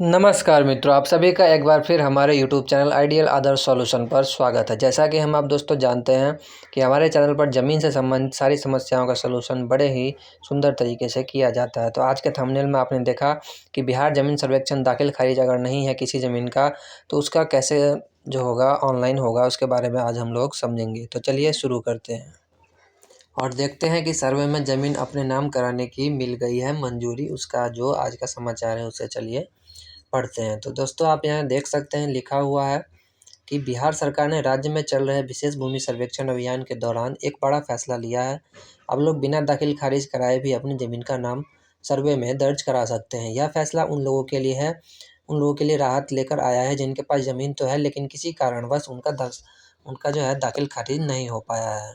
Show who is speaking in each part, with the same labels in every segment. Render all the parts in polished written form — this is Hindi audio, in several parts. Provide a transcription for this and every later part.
Speaker 1: नमस्कार मित्रों, आप सभी का एक बार फिर हमारे YouTube चैनल आइडियल आदर्श सॉल्यूशन पर स्वागत है। जैसा कि हम आप दोस्तों जानते हैं कि हमारे चैनल पर ज़मीन से संबंधित सारी समस्याओं का सलूशन बड़े ही सुंदर तरीके से किया जाता है। तो आज के थंबनेल में आपने देखा कि बिहार ज़मीन सर्वेक्षण दाखिल खारिज अगर नहीं है किसी ज़मीन का, तो उसका कैसे जो होगा ऑनलाइन होगा, उसके बारे में आज हम लोग समझेंगे। तो चलिए शुरू करते हैं और देखते हैं कि सर्वे में ज़मीन अपने नाम कराने की मिल गई है मंजूरी। उसका जो आज का समाचार है उसे चलिए पढ़ते हैं। तो दोस्तों आप यहाँ देख सकते हैं लिखा हुआ है कि बिहार सरकार ने राज्य में चल रहे विशेष भूमि सर्वेक्षण अभियान के दौरान एक बड़ा फैसला लिया है। अब लोग बिना दाखिल खारिज कराए भी अपनी ज़मीन का नाम सर्वे में दर्ज करा सकते हैं। यह फैसला उन लोगों के लिए है, उन लोगों के लिए राहत लेकर आया है जिनके पास ज़मीन तो है लेकिन किसी कारणवश उनका जो है दाखिल खारिज नहीं हो पाया है।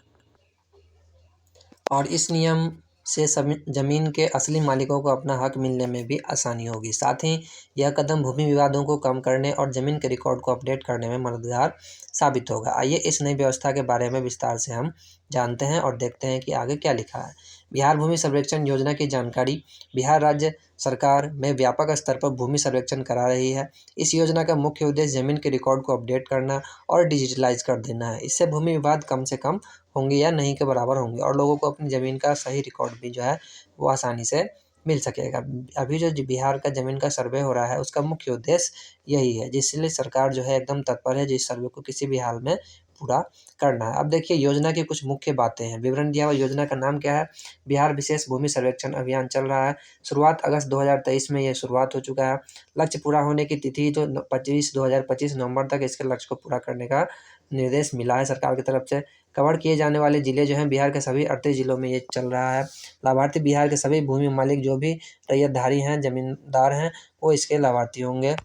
Speaker 1: और इस नियम से ज़मीन के असली मालिकों को अपना हक मिलने में भी आसानी होगी। साथ ही यह कदम भूमि विवादों को कम करने और ज़मीन के रिकॉर्ड को अपडेट करने में मददगार साबित होगा। आइए इस नई व्यवस्था के बारे में विस्तार से हम जानते हैं और देखते हैं कि आगे क्या लिखा है। बिहार भूमि सर्वेक्षण योजना की जानकारी। बिहार राज्य सरकार में व्यापक स्तर पर भूमि सर्वेक्षण करा रही है। इस योजना का मुख्य उद्देश्य ज़मीन के रिकॉर्ड को अपडेट करना और डिजिटलाइज कर देना है। इससे भूमि विवाद कम से कम होंगे या नहीं के बराबर होंगे और लोगों को अपनी ज़मीन का सही रिकॉर्ड भी जो है वो आसानी से मिल सकेगा। अभी जो बिहार का ज़मीन का सर्वे हो रहा है उसका मुख्य उद्देश्य यही है, जिसलिए सरकार जो है एकदम तत्पर है जिस सर्वे को किसी भी हाल में पूरा करना है। अब देखिए योजना की कुछ मुख्य बातें हैं। विवरण दिया हुआ योजना का नाम क्या है? बिहार विशेष भूमि सर्वेक्षण अभियान चल रहा है। शुरुआत अगस्त 2023 में ये शुरुआत हो चुका है। लक्ष्य पूरा होने की तिथि तो 2025 नवंबर तक इसके लक्ष्य को पूरा करने का निर्देश मिला है सरकार की तरफ से। कवर किए जाने वाले ज़िले जो हैं बिहार के सभी 38 ज़िलों में ये चल रहा है। लाभार्थी बिहार के सभी भूमि मालिक जो भी रैयतधारी हैं, ज़मींदार हैं, वो इसके लाभार्थी होंगे।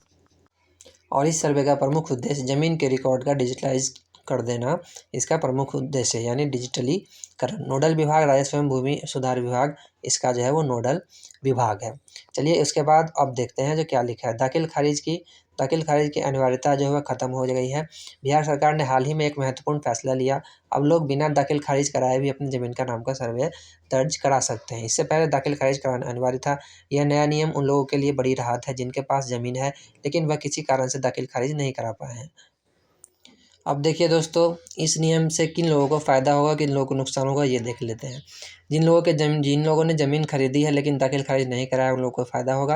Speaker 1: और इस सर्वे का प्रमुख उद्देश्य ज़मीन के रिकॉर्ड का डिजिटलाइज कर देना इसका प्रमुख उद्देश्य है, यानी डिजिटलीकरण। नोडल विभाग राजस्व एवं भूमि सुधार विभाग इसका जो है वो नोडल विभाग है। चलिए उसके बाद अब देखते हैं जो क्या लिखा है। दाखिल खारिज की अनिवार्यता जो है खत्म हो गई है। बिहार सरकार ने हाल ही में एक महत्वपूर्ण फैसला लिया। अब लोग बिना दाखिल खारिज कराए भी अपनी ज़मीन का नाम का सर्वे दर्ज करा सकते हैं। इससे पहले दाखिल खारिज कराना अनिवार्य था। यह नया नियम उन लोगों के लिए बड़ी राहत है जिनके पास ज़मीन है लेकिन वह किसी कारण से दाखिल खारिज नहीं करा पाए हैं। अब देखिए दोस्तों, इस नियम से किन लोगों को फ़ायदा होगा, किन लोगों को नुकसान होगा, ये देख लेते हैं। जिन लोगों ने ज़मीन खरीदी है लेकिन दाखिल खारिज नहीं कराया उन लोगों को फ़ायदा होगा।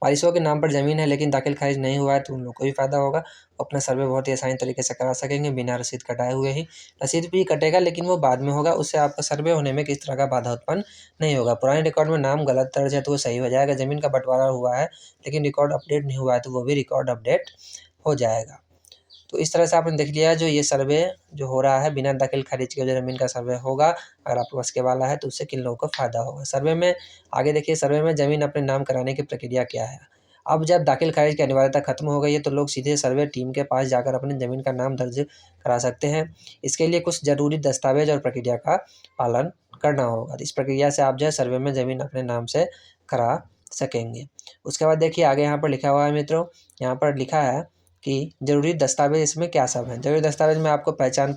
Speaker 1: वारिसों के नाम पर ज़मीन है लेकिन दाखिल खारिज नहीं हुआ है तो उन लोगों को भी फ़ायदा होगा। वो अपना सर्वे बहुत ही आसानी तरीके से करा सकेंगे बिना रसीद कटाए हुए ही। रसीद भी कटेगा लेकिन वो बाद में होगा, उससे आपका सर्वे होने में किस तरह का बाधा उत्पन्न नहीं होगा। पुराने रिकॉर्ड में नाम गलत दर्ज है तो वो सही हो जाएगा। ज़मीन का बंटवारा हुआ है लेकिन रिकॉर्ड अपडेट नहीं हुआ है तो वो भी रिकॉर्ड अपडेट हो जाएगा। तो इस तरह से आपने देख लिया जो ये सर्वे जो हो रहा है बिना दाखिल खारिज के जो ज़मीन का सर्वे होगा, अगर आपके बस के वाला है तो उससे किन लोगों को फ़ायदा होगा। सर्वे में आगे देखिए, सर्वे में ज़मीन अपने नाम कराने की प्रक्रिया क्या है। अब जब दाखिल खारिज की अनिवार्यता खत्म हो गई है तो लोग सीधे सर्वे टीम के पास जाकर अपनी ज़मीन का नाम दर्ज करा सकते हैं। इसके लिए कुछ ज़रूरी दस्तावेज और प्रक्रिया का पालन करना होगा। तो इस प्रक्रिया से आप जो है सर्वे में ज़मीन अपने नाम से करा सकेंगे। उसके बाद देखिए आगे यहाँ पर लिखा हुआ है मित्रों, यहाँ पर लिखा है कि ज़रूरी दस्तावेज़ इसमें क्या सब हैं। ज़रूरी दस्तावेज़ में आपको पहचान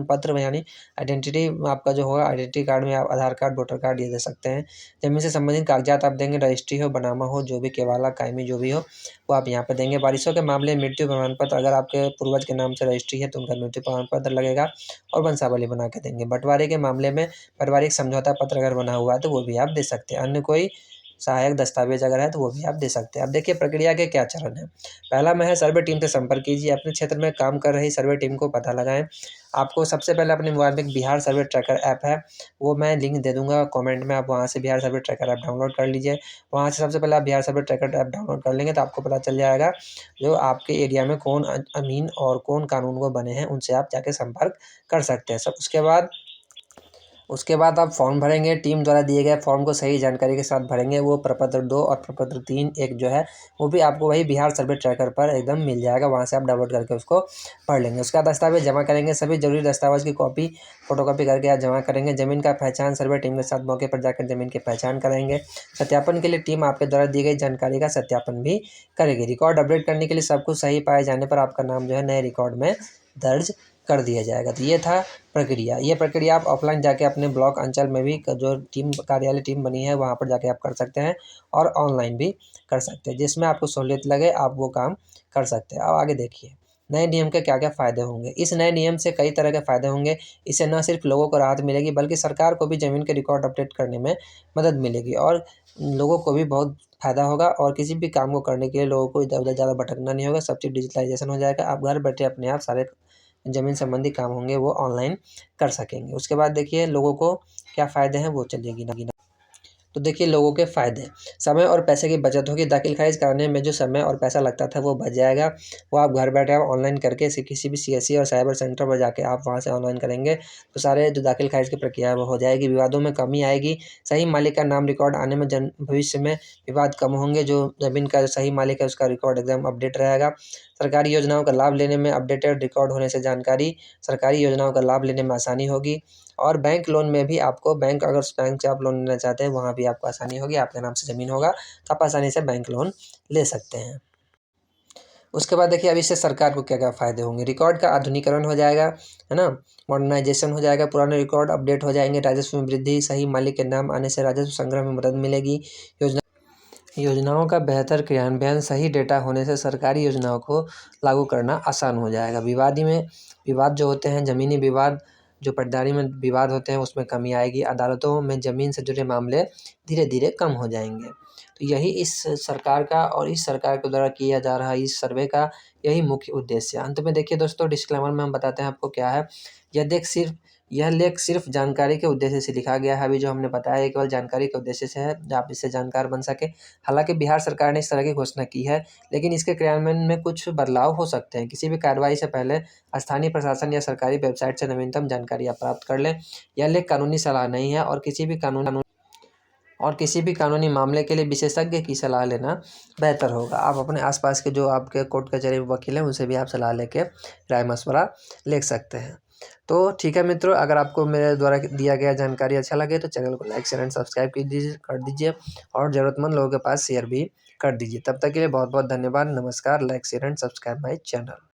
Speaker 1: पत्र यानी आइडेंटिटी आपका जो होगा, आइडेंटिटी कार्ड में आप आधार कार्ड, वोटर कार्ड ये दे सकते हैं। ज़मीन से संबंधित कागजात आप देंगे, रजिस्ट्री हो, बनामा हो, जो भी केवाला कायमी जो भी हो वो आप यहाँ पे देंगे। वारिसों के मामले में मृत्यु प्रमाण पत्र, अगर आपके पूर्वज के नाम से रजिस्ट्री है तो उनका मृत्यु प्रमाण पत्र लगेगा और वंशावली बना के देंगे। बंटवारे के मामले में पारिवारिक समझौता पत्र अगर बना हुआ है तो वो भी आप दे सकते हैं। अन्य कोई सहायक दस्तावेज अगर है तो वो भी आप दे सकते हैं। अब देखिए प्रक्रिया के क्या चरण हैं। पहला में है सर्वे टीम से संपर्क कीजिए। अपने क्षेत्र में काम कर रही सर्वे टीम को पता लगाएं। आपको सबसे पहले अपने मोबाइल में एक बिहार सर्वे ट्रैकर ऐप है, वो मैं लिंक दे दूंगा कमेंट में, आप वहाँ से बिहार सर्वे ट्रैकर ऐप डाउनलोड कर लीजिए। वहाँ से सबसे पहले आप बिहार सर्वे ट्रैकर ऐप डाउनलोड कर लेंगे तो आपको पता चल जाएगा जो आपके एरिया में कौन अमीन और कौन कानून को बने हैं, उनसे आप जाके संपर्क कर सकते हैं। सब उसके बाद आप फॉर्म भरेंगे। टीम द्वारा दिए गए फॉर्म को सही जानकारी के साथ भरेंगे। वो प्रपत्र 2 और प्रपत्र 3 एक जो है वो भी आपको वही बिहार सर्वे ट्रैकर पर एकदम मिल जाएगा, वहाँ से आप डाउनलोड करके उसको पढ़ लेंगे। उसका दस्तावेज जमा करेंगे। सभी जरूरी दस्तावेज की कॉपी फोटोकॉपी करके आप जमा करेंगे। ज़मीन का पहचान सर्वे टीम के साथ मौके पर जाकर ज़मीन की पहचान कराएंगे। सत्यापन के लिए टीम आपके द्वारा दी गई जानकारी का सत्यापन भी करेगी। रिकॉर्ड अपडेट करने के लिए सब कुछ सही पाए जाने पर आपका नाम जो है नए रिकॉर्ड में दर्ज कर दिया जाएगा। तो ये था प्रक्रिया। ये प्रक्रिया आप ऑफलाइन जाके अपने ब्लॉक अंचल में भी जो टीम कार्यालय टीम बनी है वहाँ पर जाके आप कर सकते हैं, और ऑनलाइन भी कर सकते हैं, जिसमें आपको सहूलियत लगे आप वो काम कर सकते हैं। अब आगे देखिए नए नियम के क्या क्या फ़ायदे होंगे। इस नए नियम से कई तरह के फ़ायदे होंगे। इससे न सिर्फ लोगों को राहत मिलेगी बल्कि सरकार को भी ज़मीन के रिकॉर्ड अपडेट करने में मदद मिलेगी, और लोगों को भी बहुत फ़ायदा होगा। और किसी भी काम को करने के लिए लोगों को इधर-उधर ज़्यादा भटकना नहीं होगा। सब चीज़ डिजिटलाइज़ेशन हो जाएगा। आप घर बैठे अपने आप सारे ज़मीन संबंधी काम होंगे वो ऑनलाइन कर सकेंगे। उसके बाद देखिए लोगों को क्या फ़ायदे हैं वो चलिए गिना। तो देखिए लोगों के फ़ायदे, समय और पैसे की बचत होगी। दाखिल खारिज कराने में जो समय और पैसा लगता था वो बच जाएगा। वो आप घर बैठे आप ऑनलाइन करके किसी भी सीएससी और साइबर सेंटर पर जाके आप वहाँ से ऑनलाइन करेंगे तो सारे जो दाखिल खारिज की प्रक्रिया है वो हो जाएगी। विवादों में कमी आएगी। सही मालिक का नाम रिकॉर्ड आने में भविष्य में विवाद कम होंगे। जो ज़मीन का सही मालिक है उसका रिकॉर्ड एकदम अपडेट रहेगा। सरकारी योजनाओं का लाभ लेने में अपडेटेड रिकॉर्ड होने से जानकारी, सरकारी योजनाओं का लाभ लेने में आसानी होगी। और बैंक लोन में भी आपको अगर बैंक से आप लोन लेना चाहते हैं वहाँ भी आपको आसानी होगी। आपके नाम से ज़मीन होगा तो आप आसानी से बैंक लोन ले सकते हैं। उसके बाद देखिए अब इससे सरकार को क्या-क्या फ़ायदे होंगे। रिकॉर्ड का आधुनिकीकरण हो जाएगा, है ना? मॉडर्नाइज़ेशन हो जाएगा, पुराने रिकॉर्ड अपडेट हो जाएंगे, राजस्व में वृद्धि, सही मालिक के नाम आने से राजस्व संग्रह में मदद मिलेगी। योजनाओं का बेहतर क्रियान्वयन, सही डेटा होने से सरकारी योजनाओं को लागू करना आसान हो जाएगा। विवाद जो होते हैं, ज़मीनी विवाद, जो पटदारी में विवाद होते हैं उसमें कमी आएगी। अदालतों में ज़मीन से जुड़े मामले धीरे धीरे कम हो जाएंगे। तो यही इस सरकार का और इस सरकार के द्वारा किया जा रहा इस सर्वे का यही मुख्य उद्देश्य है। अंत में देखिए दोस्तों डिस्क्लेमर में हम बताते हैं आपको क्या है। यह लेख सिर्फ जानकारी के उद्देश्य से लिखा गया है। अभी जो हमने बताया ये केवल जानकारी के उद्देश्य से है, आप इससे जानकार बन सके। हालांकि बिहार सरकार ने इस तरह की घोषणा की है, लेकिन इसके क्रियान्वयन में कुछ बदलाव हो सकते हैं। किसी भी कार्रवाई से पहले स्थानीय प्रशासन या सरकारी वेबसाइट से नवीनतम जानकारी आप प्राप्त कर लें। यह लेख कानूनी सलाह नहीं है, और किसी भी कानूनी मामले के लिए विशेषज्ञ की सलाह लेना बेहतर होगा। आप अपने आसपास के जो आपके कोर्ट कचहरी वकील हैं उनसे भी आप सलाह लेके राय मशवरा ले सकते हैं। तो ठीक है मित्रों, अगर आपको मेरे द्वारा दिया गया जानकारी अच्छा लगे तो चैनल को लाइक शेयर एंड सब्सक्राइब कर दीजिए और ज़रूरतमंद लोगों के पास शेयर भी कर दीजिए। तब तक के लिए बहुत बहुत धन्यवाद। नमस्कार। Like share and subscribe my channel.